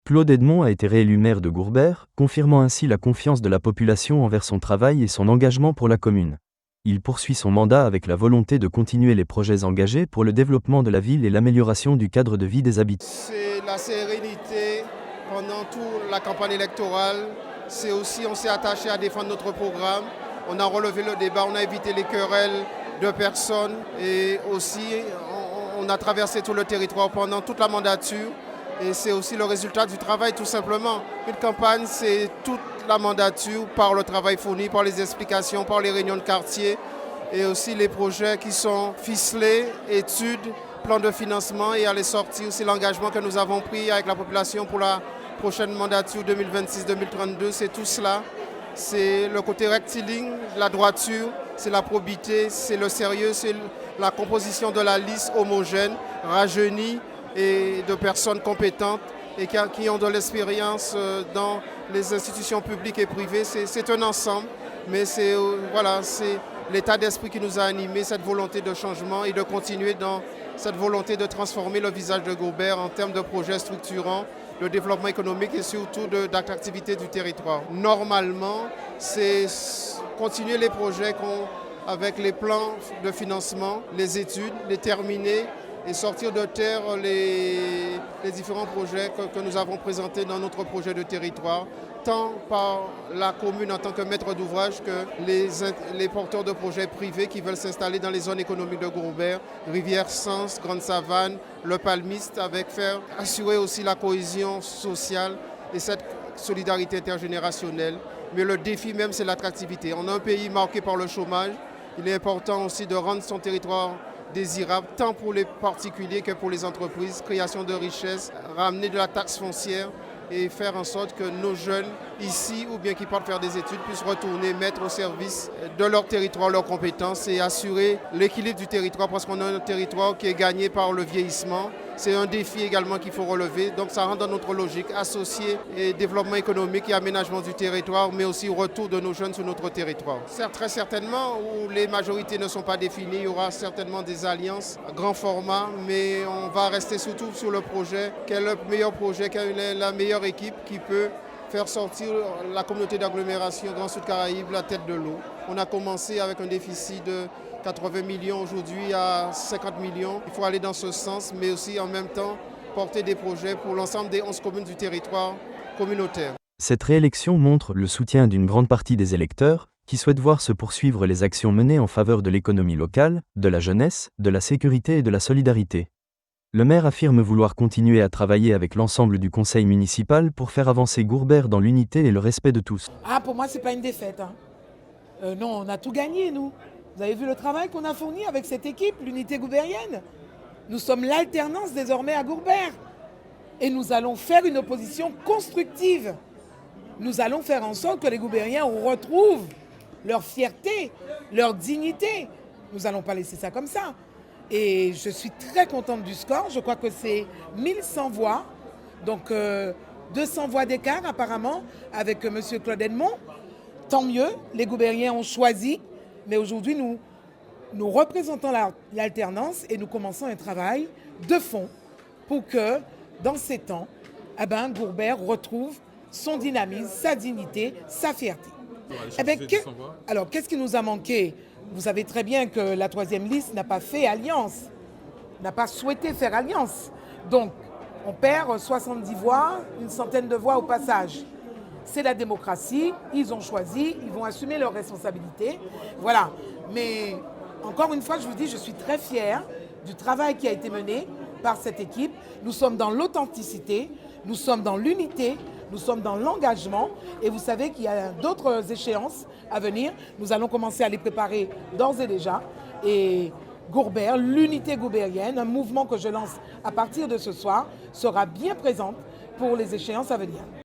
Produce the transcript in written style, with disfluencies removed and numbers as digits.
Claude Edmond a été réélu maire de Gourbert, confirmant ainsi la confiance de la population envers son travail et son engagement pour la commune. Il poursuit son mandat avec la volonté de continuer les projets engagés pour le développement de la ville et l'amélioration du cadre de vie des habitants. C'est la sérénité pendant toute la campagne électorale. C'est aussi, on s'est attaché à défendre notre programme. On a relevé le débat, on a évité les querelles de personnes et aussi on a traversé tout le territoire pendant toute la mandature. Et c'est aussi le résultat du travail tout simplement. Une campagne, c'est toute la mandature par le travail fourni, par les explications, par les réunions de quartier et aussi les projets qui sont ficelés, études, plans de financement et à les sortir aussi l'engagement que nous avons pris avec la population pour la prochaine mandature 2026-2032. C'est tout cela. C'est le côté rectiligne, la droiture, c'est la probité, c'est le sérieux, c'est la composition de la liste homogène, rajeunie, et de personnes compétentes et qui ont de l'expérience dans les institutions publiques et privées. C'est un ensemble, mais c'est l'état d'esprit qui nous a animés, cette volonté de changement et de continuer dans cette volonté de transformer le visage de Gourbert en termes de projets structurants, de développement économique et surtout d'attractivité du territoire. Normalement, c'est continuer les projets avec les plans de financement, les études, les terminer, et sortir de terre les différents projets que nous avons présentés dans notre projet de territoire, tant par la commune en tant que maître d'ouvrage que les porteurs de projets privés qui veulent s'installer dans les zones économiques de Gourbert, Rivière-Sens, Grande Savane, le Palmiste, assurer aussi la cohésion sociale et cette solidarité intergénérationnelle. Mais le défi même, c'est l'attractivité. On a un pays marqué par le chômage. Il est important aussi de rendre son territoire désirable, tant pour les particuliers que pour les entreprises, création de richesses, ramener de la taxe foncière et faire en sorte que nos jeunes ici ou bien qui partent faire des études puissent retourner, mettre au service de leur territoire leurs compétences et assurer l'équilibre du territoire parce qu'on a un territoire qui est gagné par le vieillissement. C'est un défi également qu'il faut relever. Donc ça rentre dans notre logique, associer et développement économique et aménagement du territoire, mais aussi retour de nos jeunes sur notre territoire. Certes, très certainement, où les majorités ne sont pas définies, il y aura certainement des alliances à grand format, mais on va rester surtout sur le projet. Quel est le meilleur projet, quelle est la meilleure équipe qui peut faire sortir la communauté d'agglomération Grand Sud Caraïbes la tête de l'eau. On a commencé avec un déficit de 80 millions aujourd'hui à 50 millions. Il faut aller dans ce sens, mais aussi en même temps porter des projets pour l'ensemble des 11 communes du territoire communautaire. Cette réélection montre le soutien d'une grande partie des électeurs, qui souhaitent voir se poursuivre les actions menées en faveur de l'économie locale, de la jeunesse, de la sécurité et de la solidarité. Le maire affirme vouloir continuer à travailler avec l'ensemble du conseil municipal pour faire avancer Gourbert dans l'unité et le respect de tous. Pour moi, c'est pas une défaite. Non, on a tout gagné, nous. Vous avez vu le travail qu'on a fourni avec cette équipe, l'unité goubérienne. Nous sommes l'alternance désormais à Gourbert. Et nous allons faire une opposition constructive. Nous allons faire en sorte que les Goubériens retrouvent leur fierté, leur dignité. Nous n'allons pas laisser ça comme ça. Et je suis très contente du score. Je crois que c'est 1100 voix. Donc 200 voix d'écart apparemment avec M. Claude Edmond. Tant mieux, les Goubériens ont choisi. Mais aujourd'hui, nous représentons l'alternance et nous commençons un travail de fond pour que, dans ces temps, Gourbert retrouve son dynamisme, sa dignité, sa fierté. Alors, qu'est-ce qui nous a manqué ? Vous savez très bien que la troisième liste n'a pas fait alliance, n'a pas souhaité faire alliance. Donc, on perd 70 voix, une centaine de voix au passage. C'est la démocratie, ils ont choisi, ils vont assumer leurs responsabilités. Voilà. Mais encore une fois, je vous dis, je suis très fière du travail qui a été mené par cette équipe. Nous sommes dans l'authenticité, nous sommes dans l'unité, nous sommes dans l'engagement. Et vous savez qu'il y a d'autres échéances à venir. Nous allons commencer à les préparer d'ores et déjà. Et Gourbert, l'unité goubérienne, un mouvement que je lance à partir de ce soir, sera bien présente pour les échéances à venir.